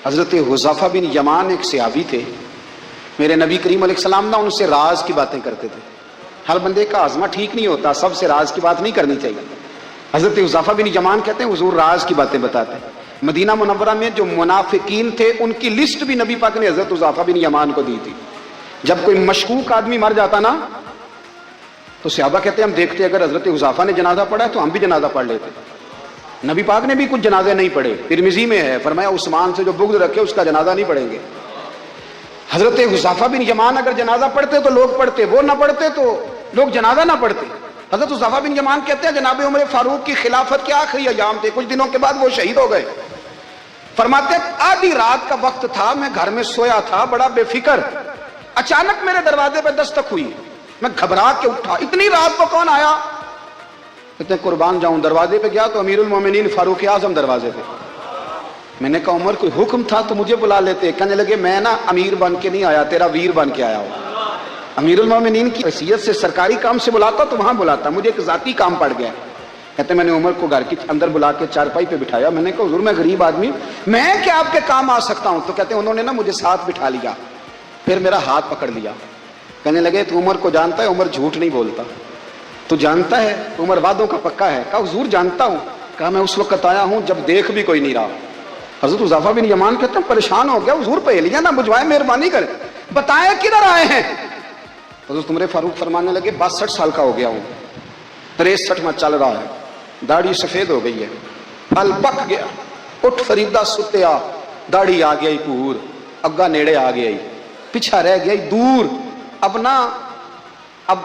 حضرت حذیفہ بن یمان ایک صحابی تھے، میرے نبی کریم علیہ السلام نا ان سے راز کی باتیں کرتے تھے. ہر بندے کا آزما ٹھیک نہیں ہوتا، سب سے راز کی بات نہیں کرنی چاہیے. حضرت حذیفہ بن یمان کہتے ہیں حضور راز کی باتیں بتاتے ہیں. مدینہ منورہ میں جو منافقین تھے ان کی لسٹ بھی نبی پاک نے حضرت حذیفہ بن یمان کو دی تھی. جب کوئی مشکوک آدمی مر جاتا نا تو صحابہ کہتے ہیں ہم دیکھتے اگر حضرت حذیفہ نے جنازہ پڑھا تو ہم بھی جنازہ پڑھ لیتے. نبی پاک نے بھی کچھ جنازے نہیں پڑھے. ترمذی میں ہے، فرمایا عثمان سے جو بغض رکھے اس کا جنازہ نہیں پڑھیں گے. حضرت حذیفہ بن یمان اگر جنازہ پڑھتے تو لوگ پڑھتے، وہ نہ پڑھتے تو لوگ جنازہ نہ پڑھتے. حضرت حذیفہ بن یمان کہتے ہیں جناب عمر فاروق کی خلافت کے آخری ایام تھے، کچھ دنوں کے بعد وہ شہید ہو گئے. فرماتے آدھی رات کا وقت تھا، میں گھر میں سویا تھا بڑا بے فکر، اچانک میرے دروازے پہ دستک ہوئی، میں گھبرا کے اٹھا، اتنی رات کو کون آیا؟ کہتے ہیں قربان جاؤں، دروازے پہ گیا تو امیر المومنین فاروق اعظم دروازے پہ. میں نے کہا عمر کوئی حکم تھا تو مجھے بلا لیتے. کہنے لگے میں نا امیر بن کے نہیں آیا، تیرا ویر بن کے آیا ہوں. امیر المومنین کی حیثیت سے سرکاری کام سے بلاتا تو وہاں بلاتا، مجھے ایک ذاتی کام پڑ گیا. کہتے میں نے عمر کو گھر کے اندر بلا کے چارپائی پہ بٹھایا. میں نے کہا حضور میں غریب آدمی، میں کیا آپ کے کام آ سکتا ہوں؟ تو کہتے ہیں انہوں نے نا مجھے ساتھ بٹھا لیا، پھر میرا ہاتھ پکڑ لیا. کہنے لگے تو عمر کو جانتا ہے؟ عمر جھوٹ نہیں بولتا. تو جانتا ہے؟ عمر وعدوں کا پکا ہے. کہا حضور جانتا ہوں. کہا میں اس وقت آیا ہوں جب دیکھ بھی کوئی نہیں رہا. حضرت حذیفہ بن یمان کہتے ہیں پریشان ہو گیا، حضور پہلیاں نہ بجھوائے، مہربانی کریں بتائیں کدھر آئے ہیں. حضرت عمر فاروق فرمانے لگے 62 سال کا ہو گیا ہوں، 63 میں چل رہا ہے، داڑھی سفید ہو گئی ہے، پھل پک گیا، اٹھ فریدہ ستیا، داڑھی آ گئی پور، اگا نیڑے آ گئی، پیچھا رہ گئی دور. اب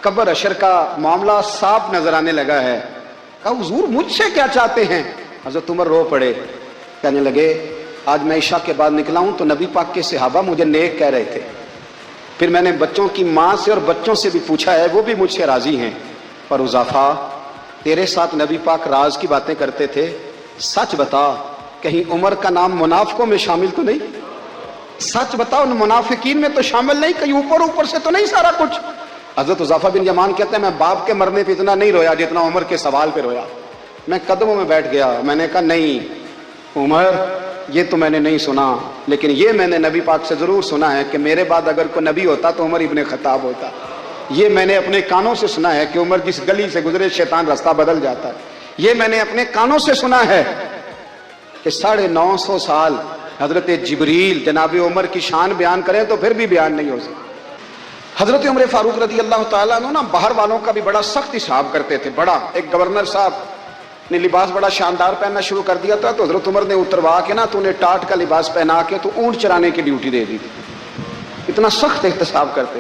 قبر اشر کا معاملہ صاف نظر آنے لگا ہے. کہا حضور مجھ سے کیا چاہتے ہیں؟ حضرت عمر رو پڑے. کہنے لگے آج میں عشاء کے بعد نکلا ہوں تو نبی پاک کے صحابہ مجھے نیک کہہ رہے تھے، پھر میں نے بچوں کی ماں سے اور بچوں سے بھی پوچھا ہے، وہ بھی مجھ سے راضی ہیں. پر حذیفہ تیرے ساتھ نبی پاک راز کی باتیں کرتے تھے، سچ بتا کہیں عمر کا نام منافقوں میں شامل تو نہیں؟ سچ بتا ان منافقین میں تو شامل نہیں، کہیں اوپر سے تو نہیں سارا کچھ؟ حضرت حذیفہ بن یمان کہتے ہیں میں باپ کے مرنے پہ اتنا نہیں رویا جتنا عمر کے سوال پہ رویا. میں قدموں میں بیٹھ گیا. میں نے کہا نہیں عمر یہ تو میں نے نہیں سنا، لیکن یہ میں نے نبی پاک سے ضرور سنا ہے کہ میرے بعد اگر کوئی نبی ہوتا تو عمر ابن خطاب ہوتا. یہ میں نے اپنے کانوں سے سنا ہے کہ عمر جس گلی سے گزرے شیطان راستہ بدل جاتا ہے. یہ میں نے اپنے کانوں سے سنا ہے کہ 950 سال حضرت جبریل جناب عمر کی شان بیان کریں تو پھر بھی بیان نہیں ہو سکتا. حضرت عمر فاروق رضی اللہ تعالیٰ عنہ نا باہر والوں کا بھی بڑا سخت حساب کرتے تھے. بڑا ایک گورنر صاحب نے لباس بڑا شاندار پہننا شروع کر دیا تھا تو حضرت عمر نے اتروا کے نا تو انہیں ٹاٹ کا لباس پہنا کے تو اونٹ چرانے کی ڈیوٹی دے دی تھی. اتنا سخت احتساب کرتے.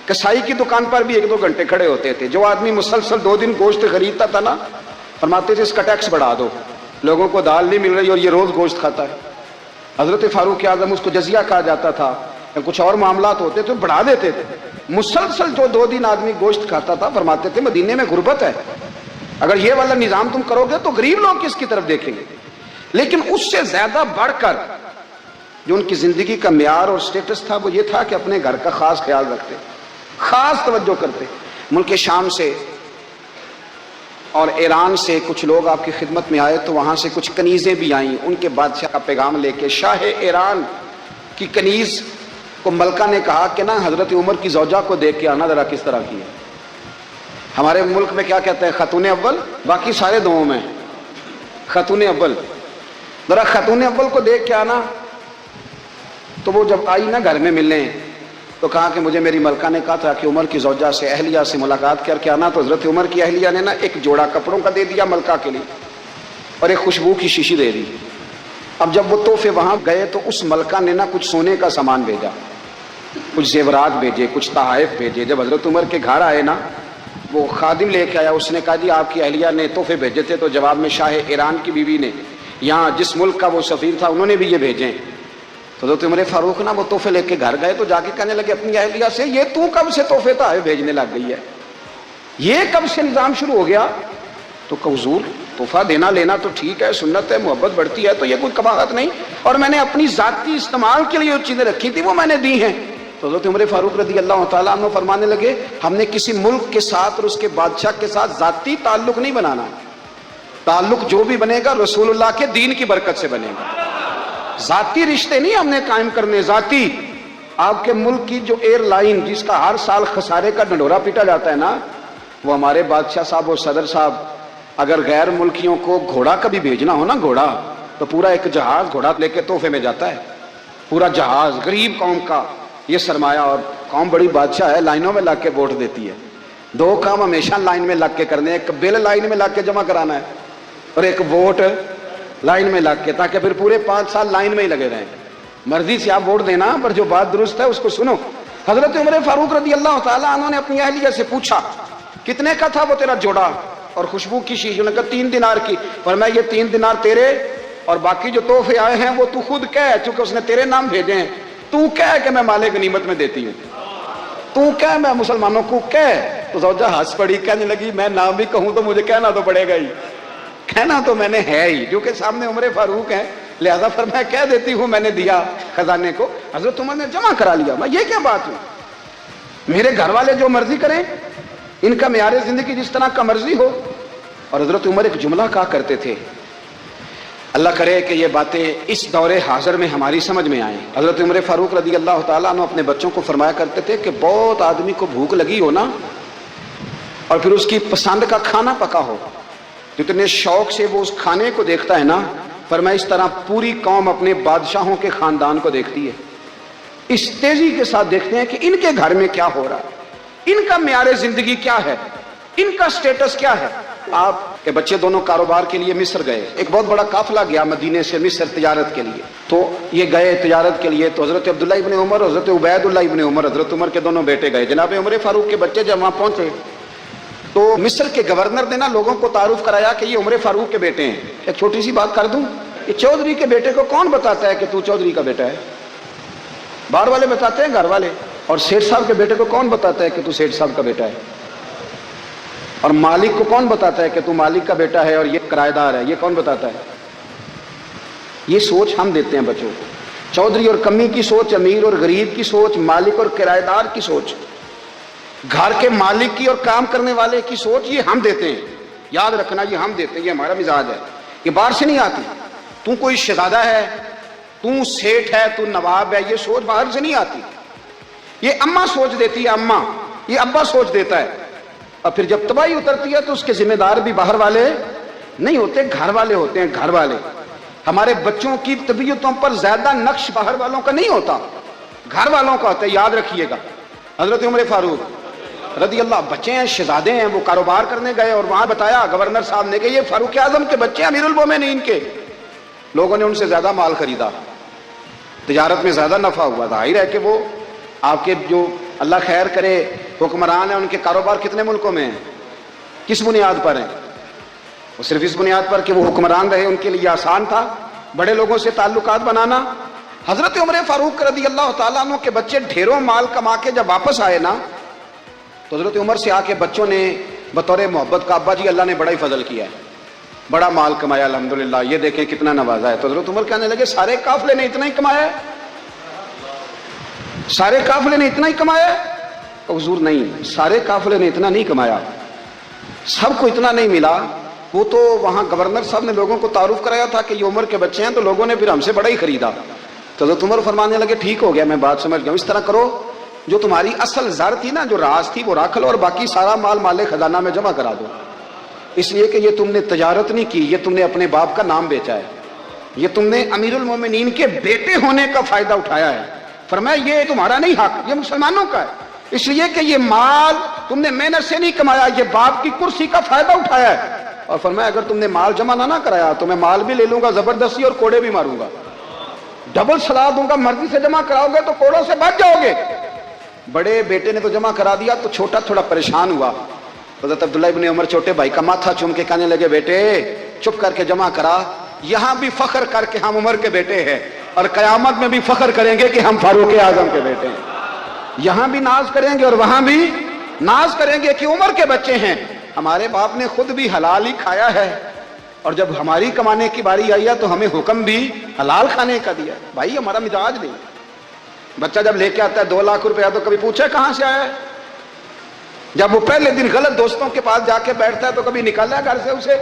کسائی کی دکان پر بھی 1-2 گھنٹے کھڑے ہوتے تھے. جو آدمی مسلسل 2 دن گوشت خریدتا تھا نا فرماتے تھے اس کا ٹیکس بڑھا دو، لوگوں کو دال نہیں مل رہی اور یہ روز گوشت کھاتا ہے. حضرت فاروق اعظم اس کو جزیہ کہا جاتا تھا، یا کچھ اور معاملات ہوتے تو بڑھا دیتے تھے. مسلسل جو 2 دن آدمی گوشت کھاتا تھا فرماتے تھے مدینے میں غربت ہے، اگر یہ والا نظام تم کرو گے تو غریب لوگ کس کی طرف دیکھیں گے. لیکن اس سے زیادہ بڑھ کر جو ان کی زندگی کا معیار اور سٹیٹس تھا وہ یہ تھا کہ اپنے گھر کا خاص خیال رکھتے، خاص توجہ کرتے. ملک شام سے اور ایران سے کچھ لوگ آپ کی خدمت میں آئے تو وہاں سے کچھ کنیزیں بھی آئیں ان کے بادشاہ کا پیغام لے کے. شاہ ایران کی کنیز کو ملکہ نے کہا کہ نا حضرت عمر کی زوجہ کو دیکھ کے آنا ذرا کس طرح کی ہے. ہمارے ملک میں کیا کہتے ہیں خاتون اول، باقی سارے دونوں میں خاتون اول. ذرا خاتون اول کو دیکھ کے آنا. تو وہ جب آئی نا گھر میں ملنے تو کہا کہ مجھے میری ملکہ نے کہا تھا کہ عمر کی زوجہ سے اہلیہ سے ملاقات کر کے آنا. تو حضرت عمر کی اہلیہ نے نا ایک جوڑا کپڑوں کا دے دیا ملکہ کے لیے اور ایک خوشبو کی شیشی دے دی. اب جب وہ تحفے وہاں گئے تو اس ملکہ نے نا کچھ سونے کا سامان بھیجا، کچھ زیورات بھیجے، کچھ تحائف بھیجے. جب حضرت عمر کے گھر آئے نا وہ خادم لے کے آیا، اس نے کہا جی آپ کی اہلیہ نے تحفے بھیجے تھے. تو جواب میں شاہ ایران کی بیوی نے، یہاں جس ملک کا وہ سفیر تھا انہوں نے بھی یہ بھیجے. تو حضرت عمر فاروق نا وہ تحفے لے کے گھر گئے تو جا کے کہنے لگے اپنی اہلیہ سے یہ تو کب سے تحفے تحائف بھیجنے لگ گئی ہے، یہ کب سے نظام شروع ہو گیا؟ تو کہ حضور تحفہ دینا لینا تو ٹھیک ہے، سنت ہے، محبت بڑھتی ہے، تو یہ کوئی قباحت نہیں، اور میں نے اپنی ذاتی استعمال کے لیے جو چیزیں رکھی تھی وہ میں نے دی ہیں. تو حضرت عمر فاروق رضی اللہ تعالیٰ عنہ فرمانے لگے ہم نے کسی ملک کے ساتھ اور اس کے بادشاہ کے ساتھ ذاتی تعلق نہیں بنانا، تعلق جو بھی بنے گا رسول اللہ کے دین کی برکت سے بنے گا. ذاتی رشتے نہیں ہم نے قائم کرنے، ذاتی آپ کے ملک کی جو ایئر لائن جس کا ہر سال خسارے کا ڈنڈورا پیٹا جاتا ہے نا، وہ ہمارے بادشاہ صاحب اور صدر صاحب اگر غیر ملکیوں کو گھوڑا کبھی بھیجنا ہو نا، گھوڑا، تو پورا ایک جہاز گھوڑا لے کے تحفے میں جاتا ہے، پورا جہاز غریب قوم کا یہ سرمایہ، اور قوم بڑی بادشاہ ہے، لائنوں میں لگ کے ووٹ دیتی ہے۔ دو کام ہمیشہ لائن میں لگ کے کرنے، ایک بل لائن میں لگ کے جمع کرانا ہے اور ایک ووٹ لائن میں لگ کے، تاکہ پھر پورے 5 سال لائن میں ہی لگے رہیں۔ مرضی سے آپ ووٹ دینا، پر جو بات درست ہے اس کو سنو۔ حضرت عمر فاروق رضی اللہ تعالیٰ عنہ نے اپنی اہلیہ سے پوچھا کتنے کا تھا وہ تیرا جوڑا اور خوشبو کی شیشی؟ انہوں نے کہا 3 دینار کی۔ فرمایا یہ 3 دینار تیرے اور باقی جو تحفے آئے ہیں وہ تو خود کہہ، چونکہ اس نے تیرے نام بھیجے ہیں، تو کہہ کہ میں مال غنیمت میں دیتی ہوں، تو کہہ میں مسلمانوں کو کہہ۔ تو زوجہ ہنس پڑی، کہنے لگی میں نام بھی کہوں تو مجھے کہنا تو پڑے گا ہی، کہنا تو میں نے ہے ہی، جو کہ سامنے عمر فاروق ہیں، لہذا فرمایا کہہ دیتی ہوں میں نے دیا خزانے کو۔ حضرت عمر نے جمع کرا لیا۔ میں یہ کیا بات ہے، میرے گھر والے جو مرضی کریں، ان کا معیار زندگی جس طرح کا مرضی ہو۔ اور حضرت عمر ایک جملہ کہا کرتے تھے، اللہ کرے کہ یہ باتیں اس دور حاضر میں ہماری سمجھ میں آئیں۔ حضرت عمر فاروق رضی اللہ تعالیٰ عنہ اپنے بچوں کو فرمایا کرتے تھے کہ بہت آدمی کو بھوک لگی ہو نا، اور پھر اس کی پسند کا کھانا پکا ہو، جتنے شوق سے وہ اس کھانے کو دیکھتا ہے نا، فرمایا اس طرح پوری قوم اپنے بادشاہوں کے خاندان کو دیکھتی ہے، اس تیزی کے ساتھ دیکھتے ہیں کہ ان کے گھر میں کیا ہو رہا ہے، ان کا معیار زندگی کیا ہے، ان کا سٹیٹس کیا ہے۔ آپ کے بچے دونوں کاروبار کے لیے مصر گئے، ایک بہت بڑا قافلہ گیا مدینے سے مصر تجارت کے لیے، تو یہ گئے تجارت کے لیے، تو حضرت عبداللہ ابن عمر، حضرت عبید اللہ ابن عمر، حضرت عمر کے دونوں بیٹے گئے۔ جناب عمر فاروق کے بچے جب وہاں پہنچے تو مصر کے گورنر نے نا لوگوں کو تعارف کرایا کہ یہ عمر فاروق کے بیٹے ہیں۔ ایک چھوٹی سی بات کر دوں، یہ چودھری کے بیٹے کو کون بتاتا ہے کہ تو چودھری کا بیٹا ہے؟ باہر والے بتاتے ہیں، گھر والے۔ اور سیٹھ صاحب کے بیٹے کو کون بتاتا ہے کہ تو سیٹھ صاحب کا بیٹا ہے؟ اور مالک کو کون بتاتا ہے کہ تو مالک کا بیٹا ہے اور یہ کرایہ دار ہے؟ یہ کون بتاتا ہے؟ یہ سوچ ہم دیتے ہیں بچوں کو، چودھری اور کمی کی سوچ، امیر اور غریب کی سوچ، مالک اور کرایہ دار کی سوچ، گھر کے مالک کی اور کام کرنے والے کی سوچ، یہ ہم دیتے ہیں۔ یاد رکھنا یہ ہم دیتے ہیں، یہ ہمارا مزاج ہے، یہ باہر سے نہیں آتی۔ تو کوئی شہزادہ ہے، تو سیٹھ ہے، تو نواب ہے، یہ سوچ باہر سے نہیں آتی، یہ اماں سوچ دیتی ہے، اماں، یہ ابا سوچ دیتا ہے۔ اور پھر جب تباہی اترتی ہے تو اس کے ذمہ دار بھی باہر والے نہیں ہوتے، گھر والے ہوتے ہیں، گھر والے۔ ہمارے بچوں کی طبیعتوں پر زیادہ نقش باہر والوں کا نہیں ہوتا، گھر والوں کا ہوتا ہے، یاد رکھیے گا۔ حضرت عمر فاروق رضی اللہ، بچے ہیں، شہزادے ہیں، وہ کاروبار کرنے گئے اور وہاں بتایا گورنر صاحب نے کہ یہ فاروق اعظم کے بچے امیر المومنین کے۔ لوگوں نے ان سے زیادہ مال خریدا، تجارت میں زیادہ نفع ہوا، ظاہر ہے کہ وہ آپ کے جو اللہ خیر کرے حکمران ہیں، ان کے کاروبار کتنے ملکوں میں ہیں، کس بنیاد پر ہیں؟ وہ صرف اس بنیاد پر کہ وہ حکمران رہے، ان کے لیے آسان تھا بڑے لوگوں سے تعلقات بنانا۔ حضرت عمر فاروق رضی اللہ تعالیٰ عنہ کے بچے ڈھیروں مال کما کے جب واپس آئے نا، تو حضرت عمر سے آ کے بچوں نے بطور محبت کا، ابا جی اللہ نے بڑا ہی فضل کیا ہے، بڑا مال کمایا الحمدللہ، یہ دیکھیں کتنا نوازا ہے۔ تو حضرت عمر کہنے لگے سارے قافلے نے اتنا ہی کمایا ہے؟ سارے قافلے نے اتنا ہی کمایا ہے؟ حضور نہیں، سارے قافلے نے اتنا نہیں کمایا، سب کو اتنا نہیں ملا۔ وہ تو وہاں گورنر صاحب نے لوگوں کو تعارف کرایا تھا کہ یہ عمر کے بچے ہیں، تو لوگوں نے پھر ہم سے بڑا ہی خریدا۔ تو حضرت عمر فرمانے لگے ٹھیک ہو گیا، میں بات سمجھ گیا ہوں، اس طرح کرو جو تمہاری اصل زر تھی نا، جو راز تھی، وہ رکھ لو اور باقی سارا مال مال خزانہ میں جمع کرا دو، اس لیے کہ یہ تم نے تجارت نہیں کی، یہ تم نے اپنے باپ کا نام بیچا ہے، یہ تم نے امیر المومنین کے بیٹے ہونے کا فائدہ اٹھایا ہے۔ فرمایا یہ تمہارا نہیں حق، یہ مسلمانوں کا ہے، اس لیے کہ یہ مال تم نے محنت سے نہیں کمایا، یہ باپ کی کرسی کا فائدہ اٹھایا ہے۔ اور فرمایا اگر تم نے مال جمع نہ کرایا تو میں مال بھی لے لوں گا زبردستی اور کوڑے بھی ماروں گا، ڈبل سلا دوں گا، مرضی سے جمع کراؤ گے تو کوڑوں سے بچ جاؤ گے۔ بڑے بیٹے نے تو جمع کرا دیا، تو چھوٹا تھوڑا پریشان ہوا۔ حضرت عبداللہ ابن عمر چھوٹے بھائی کا ماتھا چوم کے کہنے لگے بیٹے چپ کر کے جمع کرا، یہاں بھی فخر کر کے ہم عمر کے بیٹے ہیں اور قیامت میں بھی فخر کریں گے کہ ہم فاروق اعظم کے بیٹے ہیں، یہاں بھی ناز کریں گے اور وہاں بھی ناز کریں گے کہ عمر کے بچے ہیں۔ ہمارے باپ نے خود بھی حلال ہی کھایا ہے، اور جب ہماری کمانے کی باری آئی ہے تو ہمیں حکم بھی حلال کھانے کا دیا۔ بھائی ہمارا مزاج نہیں، بچہ جب لے کے آتا ہے 2 لاکھ روپیہ تو کبھی پوچھے کہاں سے آیا ہے؟ جب وہ پہلے دن غلط دوستوں کے پاس جا کے بیٹھتا ہے تو کبھی نکالا ہے گھر سے اسے؟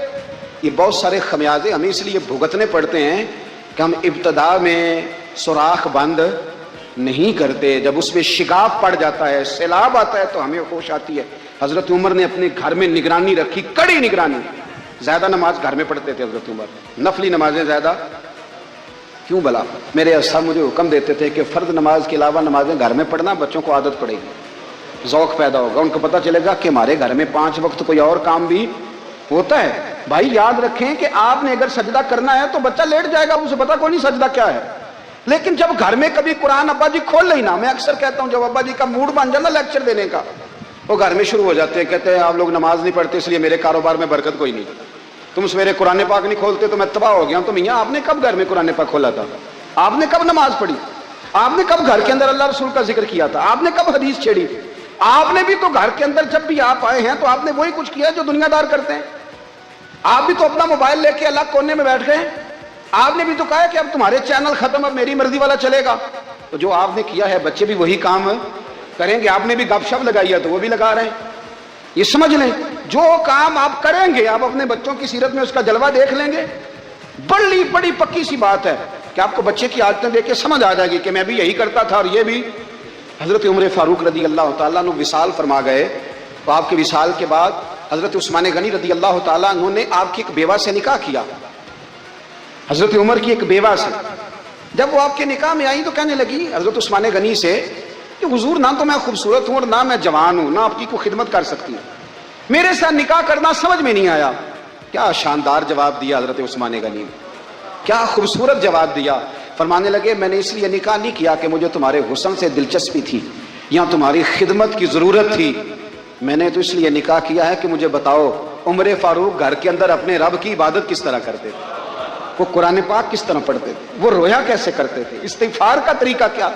یہ بہت سارے خمیازے ہمیں اس لیے بھگتنے پڑتے ہیں کہ ہم ابتدا میں سوراخ بند نہیں کرتے، جب اس میں شگاف پڑ جاتا ہے، سیلاب آتا ہے تو ہمیں ہوش آتی ہے۔ حضرت عمر نے اپنے گھر میں نگرانی رکھی، کڑی نگرانی۔ زیادہ نماز گھر میں پڑھتے تھے حضرت عمر، نفلی نمازیں زیادہ کیوں بلا؟ میرے صاحب مجھے حکم دیتے تھے کہ فرض نماز کے علاوہ نمازیں گھر میں پڑھنا، بچوں کو عادت پڑے گی، ذوق پیدا ہوگا، ان کو پتہ چلے گا کہ ہمارے گھر میں 5 وقت کوئی اور کام بھی ہوتا ہے۔ بھائی یاد رکھیں کہ آپ نے اگر سجدہ کرنا ہے تو بچہ لیٹ جائے گا، اسے پتہ کوئی نہیں سجدہ کیا ہے، لیکن جب گھر میں کبھی قرآن ابا جی کھول لینا، میں اکثر کہتا ہوں جب ابا جی کا موڈ بن جانا لیکچر دینے کا، وہ گھر میں شروع ہو جاتے ہیں، کہتے ہیں آپ لوگ نماز نہیں پڑھتے اس لیے میرے کاروبار میں برکت کوئی نہیں، تم سویرے قرآن پاک نہیں کھولتے تو میں تباہ ہو گیا ہوں۔ تو میاں آپ نے کب گھر میں قرآن پاک کھولا تھا؟ آپ نے کب نماز پڑھی؟ آپ نے کب گھر کے اندر اللہ رسول کا ذکر کیا تھا؟ آپ نے کب حدیث چھیڑی؟ آپ نے بھی تو گھر کے اندر جب بھی آپ آئے ہیں تو آپ نے وہی کچھ کیا جو دنیا دار کرتے ہیں۔ آپ بھی تو اپنا موبائل لے کے الگ کونے میں بیٹھ گئے، آپ نے بھی تو کہا ہے کہ اب تمہارے چینل ختم، اب میری مرضی والا چلے گا۔ تو جو آپ نے کیا ہے بچے بھی وہی کام کریں گے۔ آپ نے بھی گپ شپ لگائی ہے تو وہ بھی لگا رہے ہیں۔ یہ سمجھ لیں جو کام آپ کریں گے آپ اپنے بچوں کی سیرت میں اس کا جلوہ دیکھ لیں گے۔ بڑی پکی سی بات ہے کہ آپ کو بچے کی عادتیں دیکھ کے سمجھ آ جائے گی کہ میں بھی یہی کرتا تھا اور یہ بھی۔ حضرت عمر فاروق رضی اللہ تعالیٰ عنہ وصال فرما گئے، تو آپ کے وصال کے بعد حضرت عثمان غنی رضی اللہ تعالیٰ عنہ نے آپ کی ایک بیوہ سے نکاح کیا، حضرت عمر کی ایک بیوہ سے۔ جب وہ آپ کے نکاح میں آئی تو کہنے لگی حضرت عثمان غنی سے کہ حضور نہ تو میں خوبصورت ہوں اور نہ میں جوان ہوں، نہ آپ کی کوئی خدمت کر سکتی ہوں، میرے ساتھ نکاح کرنا سمجھ میں نہیں آیا۔ کیا شاندار جواب دیا حضرت عثمان غنی نے، کیا خوبصورت جواب دیا۔ فرمانے لگے میں نے اس لیے نکاح نہیں کیا کہ مجھے تمہارے حسن سے دلچسپی تھی یا تمہاری خدمت کی ضرورت تھی، میں نے تو اس لیے نکاح کیا ہے کہ مجھے بتاؤ عمر فاروق گھر کے اندر اپنے رب کی عبادت کس طرح کرتے تھے، وہ قرآن پاک کس طرح پڑھتے تھے، وہ رویا کیسے کرتے تھے، استغفار کا طریقہ کیا،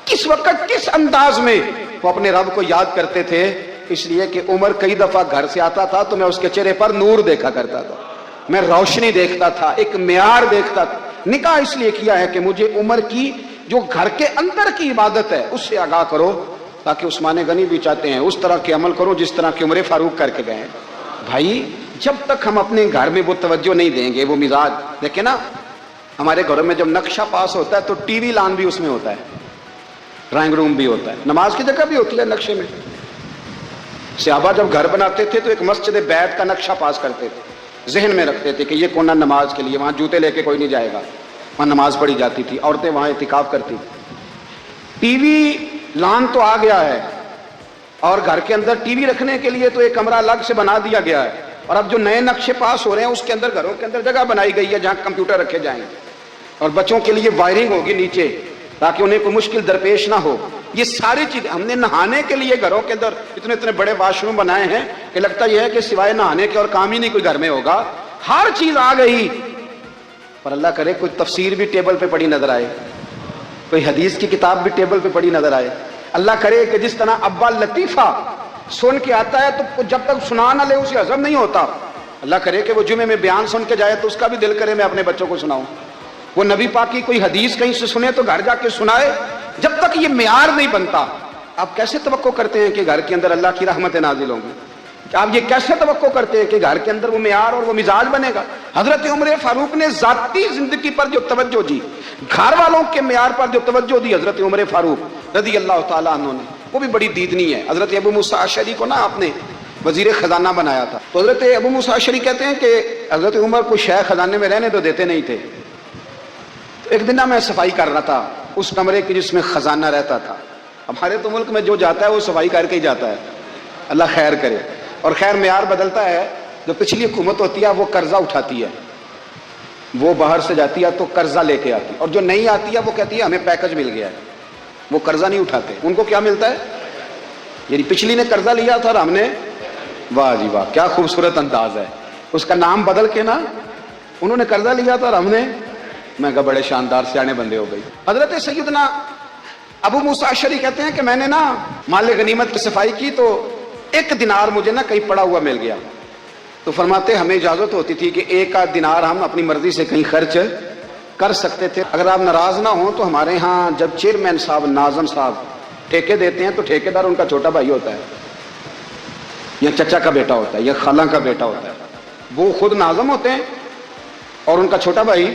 کس وقت کس انداز میں وہ اپنے رب کو یاد کرتے تھے۔ اس لیے کہ عمر کئی دفعہ گھر سے آتا تھا تو میں اس کے چہرے پر نور دیکھا کرتا تھا، میں روشنی دیکھتا تھا، ایک معیار دیکھتا تھا۔ نکاح اس لیے کیا ہے کہ مجھے عمر کی جو گھر کے اندر کی عبادت ہے اس سے آگاہ کرو، تاکہ عثمان غنی بھی چاہتے ہیں اس طرح کے عمل کرو جس طرح کے عمر فاروق کر کے گئے۔ بھائی جب تک ہم اپنے گھر میں وہ توجہ نہیں دیں گے، وہ مزاج دیکھیں نا، ہمارے گھروں میں جب نقشہ پاس ہوتا ہے تو ٹی وی لان بھی اس میں ہوتا ہے، ڈرائنگ روم بھی ہوتا ہے، نماز کی جگہ بھی ہوتی ہے نقشے میں۔ صحابہ جب گھر بناتے تھے تو ایک مسجد بیت کا نقشہ پاس کرتے تھے، ذہن میں رکھتے تھے کہ یہ کونا نماز کے لیے، وہاں جوتے لے کے کوئی نہیں جائے گا، وہاں نماز پڑھی جاتی تھی، عورتیں وہاں اعتکاف کرتی تھی۔ ٹی وی لان تو آ گیا ہے اور گھر کے اندر ٹی وی رکھنے کے لیے تو ایک کمرہ الگ سے بنا دیا گیا ہے، اور اب جو نئے نقشے پاس ہو رہے ہیں اس کے اندر گھروں کے اندر جگہ بنائی گئی ہے جہاں کمپیوٹر رکھے جائیں گے، اور بچوں کے لیے وائرنگ ہوگی نیچے تاکہ انہیں کوئی مشکل درپیش نہ ہو۔ یہ ساری چیزیں ہم نے نہانے کے لیے گھروں کے اندر اتنے بڑے واش روم بنائے ہیں کہ لگتا یہ ہے کہ سوائے نہانے کے اور کام ہی نہیں کوئی گھر میں ہوگا، ہر چیز آ گئی۔ پر اللہ کرے کوئی تفسیر بھی ٹیبل پہ پڑی نظر آئے، کوئی حدیث کی کتاب بھی ٹیبل پہ پڑی نظر آئے۔ اللہ کرے کہ جس طرح ابا لطیفہ سن کے آتا ہے تو جب تک سنا نہ لے اسے ہضم نہیں ہوتا، اللہ کرے کہ وہ جمعے میں بیان سن کے جائے تو اس کا بھی دل کرے میں اپنے بچوں کو سناؤں، وہ نبی پاک کی کوئی حدیث کہیں سے سنے تو گھر جا کے سنائے۔ جب تک یہ معیار نہیں بنتا آپ کیسے توقع کرتے ہیں کہ گھر کے اندر اللہ کی رحمتیں نازل ہوں گی؟ آپ یہ کیسے توقع کرتے ہیں کہ گھر کے اندر وہ معیار اور وہ مزاج بنے گا؟ حضرت عمر فاروق نے ذاتی زندگی پر جو توجہ دی، گھر والوں کے معیار پر جو توجہ دی حضرت عمر فاروق رضی اللہ تعالیٰ عنہ نے، وہ بھی بڑی دیدنی ہے۔ حضرت ابو موسیٰ اشعری کو نا آپ نے وزیر خزانہ بنایا تھا، تو حضرت ابو موسیٰ اشعری کہتے ہیں کہ حضرت عمر کو شیخ خزانے میں رہنے تو دیتے نہیں تھے۔ ایک دن میں صفائی کر رہا تھا اس کمرے کی جس میں خزانہ رہتا تھا۔ ہمارے تو ملک میں جو جاتا ہے وہ صفائی کر کے ہی جاتا ہے، اللہ خیر کرے۔ اور خیر معیار بدلتا ہے، جو پچھلی حکومت ہوتی ہے وہ قرضہ اٹھاتی ہے، وہ باہر سے جاتی ہے تو قرضہ لے کے آتی ہے، اور جو نہیں آتی ہے وہ کہتی ہے ہمیں پیکج مل گیا ہے، وہ قرضہ نہیں اٹھاتے۔ ان کو کیا ملتا ہے؟ یعنی پچھلی نے قرضہ لیا تھا اور ہم نے، واہ جی واہ کیا خوبصورت انداز ہے، اس کا نام بدل کے نا، انہوں نے قرضہ لیا تھا اور ہم نے، میں کہا بڑے شاندار سیانے بندے ہو گئی۔ حضرت سیدنا ابو موسیٰ اشعری کہتے ہیں کہ میں نے نا مال غنیمت کی صفائی کی تو ایک دینار مجھے نا کہیں پڑا ہوا مل گیا، تو فرماتے ہمیں اجازت ہوتی تھی کہ ایک آدھ دینار ہم اپنی مرضی سے کہیں خرچ کر سکتے تھے، اگر آپ ناراض نہ ہوں تو ہمارے ہاں جب چیئرمین صاحب ناظم صاحب ٹھیکے دیتے ہیں تو ٹھیکیدار ان کا چھوٹا بھائی ہوتا ہے یا چچا کا بیٹا ہوتا ہے یا خالہ کا بیٹا ہوتا ہے، وہ خود ناظم ہوتے ہیں اور ان کا چھوٹا بھائی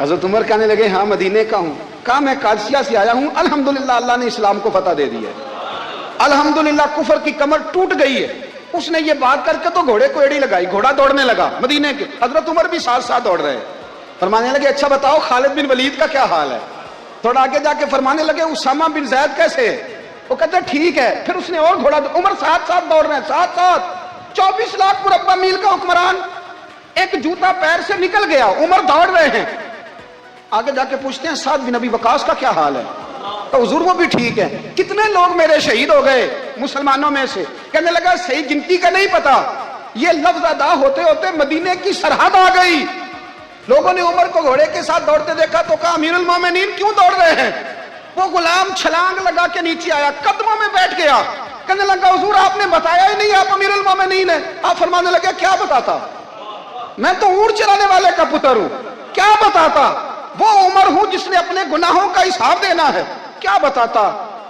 حضرت عمر کہنے لگے ہاں مدینے کا ہوں. کہا میں قادسیہ سے آیا ہوں, الحمدللہ اللہ نے اسلام کو فتح دے دی ہے, الحمدللہ کفر کی کمر ٹوٹ گئی ہے. اس نے یہ بات کر کے تو گھوڑے کو ایڑی لگائی, گھوڑا دوڑنے لگا مدینے کے. حضرت عمر بھی ساتھ ساتھ دوڑ رہے. فرمانے لگے اچھا بتاؤ خالد بن ولید کا کیا حال ہے. تھوڑا آگے جا کے فرمانے لگے اسامہ بن زید کیسے ہے. وہ کہتے ٹھیک ہے. پھر اس نے اور گھوڑا, عمر ساتھ ساتھ دوڑ رہے ہیں, ساتھ ساتھ. 24 لاکھ مربع میل کا حکمران, ایک جوتا پیر سے نکل گیا, عمر دوڑ رہے ہیں. آگے جا کے پوچھتے ہیں سعد بن ابی وقاص کا کیا حال ہے. تو حضور وہ بھی ٹھیک ہے. کتنے لوگ میرے شہید ہو گئے مسلمانوں میں سے. کہنے لگا صحیح گنتی کا نہیں پتا, یہ لفظ ادا ہوتے ہوتے مدینے کی سرحد آ گئی. لوگوں نے عمر کو گھوڑے کے ساتھ دوڑتے دیکھا تو کہا امیر المومنین کیوں دوڑ رہے ہیں. وہ غلام چھلانگ لگا کے نیچے آیا, قدموں میں بیٹھ گیا. کہنے لگا حضور آپ نے بتایا ہی نہیں آپ امیر المومنین ہیں. آپ فرمانے لگے کیا بتاتا, میں تو اونٹ چلانے والے کا پتر ہوں, کیا بتاتا. وہ عمر ہوں جس نے اپنے گناہوں کا حساب دینا ہے, کیا بتاتا.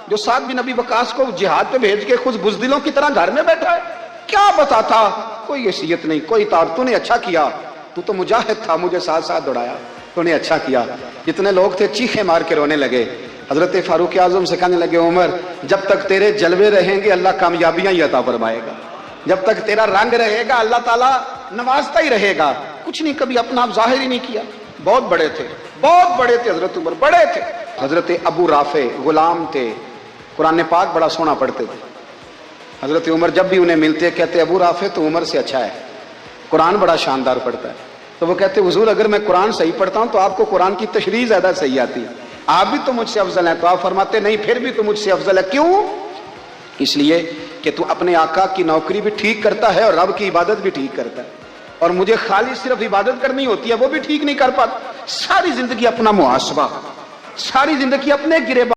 جو سعد بن ابی وقاص کو جہاد پہ بھیج کے خود بزدلوں کی طرح گھر میں بیٹھا ہے, کیا بتاتا. کوئی حیثیت نہیں, کوئی تار. تو نے اچھا کیا, تو مجاہد تھا, مجھے ساتھ ساتھ دوڑایا, تو نے اچھا کیا. جتنے لوگ تھے چیخے مار کے رونے لگے. حضرت فاروق اعظم سے کہنے لگے عمر جب تک تیرے جلوے رہیں گے اللہ کامیابیاں ہی عطا فرمائے گا, جب تک تیرا رنگ رہے گا اللہ تعالیٰ نوازتا ہی رہے گا. کچھ نہیں کبھی اپنا آپ ظاہر ہی نہیں کیا. بہت بڑے تھے, بہت بڑے تھے حضرت عمر, بڑے تھے. حضرت ابو رافع غلام تھے, قرآن پاک بڑا سونا پڑھتے تھے. حضرت عمر جب بھی انہیں ملتے کہتے ابو رافع تو عمر سے اچھا ہے, قرآن بڑا شاندار پڑھتا ہے. تو وہ کہتے حضور اگر میں قرآن صحیح پڑھتا ہوں تو آپ کو قرآن کی تشریح زیادہ صحیح آتی ہے, آپ بھی تو مجھ سے افضل ہیں. تو آپ فرماتے نہیں پھر بھی تو مجھ سے افضل ہے. کیوں؟ اس لیے کہ تو اپنے آقا کی نوکری بھی ٹھیک کرتا ہے اور رب کی عبادت بھی ٹھیک کرتا ہے, اور مجھے خالی صرف عبادت کرنی ہوتی ہے وہ بھی ٹھیک نہیں کر پاتا. ساری زندگی اپنا محاسبہ, ساری زندگی اپنے گرے